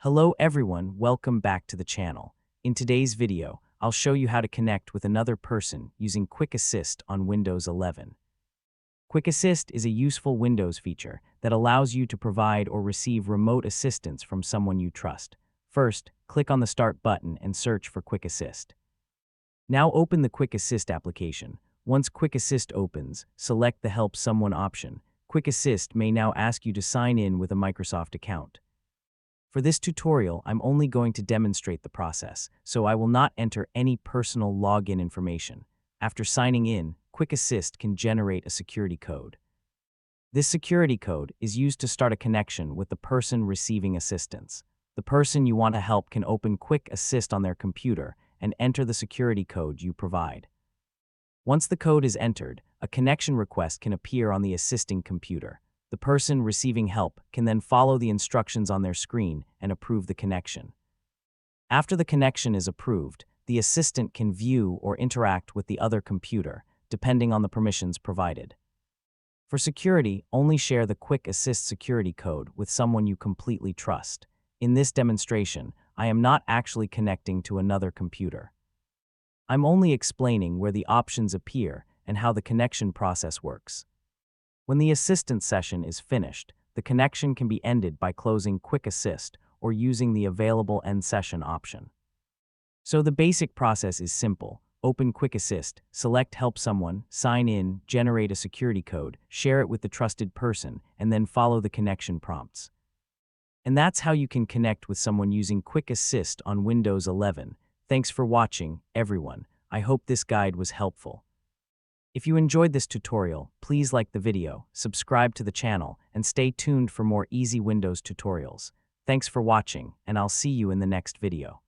Hello everyone, welcome back to the channel. In today's video, I'll show you how to connect with another person using Quick Assist on Windows 11. Quick Assist is a useful Windows feature that allows you to provide or receive remote assistance from someone you trust. First, click on the Start button and search for Quick Assist. Now open the Quick Assist application. Once Quick Assist opens, select the Help Someone option. Quick Assist may now ask you to sign in with a Microsoft account. For this tutorial, I'm only going to demonstrate the process, so I will not enter any personal login information. After signing in, Quick Assist can generate a security code. This security code is used to start a connection with the person receiving assistance. The person you want to help can open Quick Assist on their computer and enter the security code you provide. Once the code is entered, a connection request can appear on the assisting computer. The person receiving help can then follow the instructions on their screen and approve the connection. After the connection is approved, the assistant can view or interact with the other computer, depending on the permissions provided. For security, only share the Quick Assist security code with someone you completely trust. In this demonstration, I am not actually connecting to another computer. I'm only explaining where the options appear and how the connection process works. When the assistant session is finished, the connection can be ended by closing Quick Assist or using the available End Session option. So the basic process is simple. Open Quick Assist, select Help Someone, sign in, generate a security code, share it with the trusted person, and then follow the connection prompts. And that's how you can connect with someone using Quick Assist on Windows 11. Thanks for watching, everyone. I hope this guide was helpful. If you enjoyed this tutorial, please like the video, subscribe to the channel, and stay tuned for more easy Windows tutorials. Thanks for watching, and I'll see you in the next video.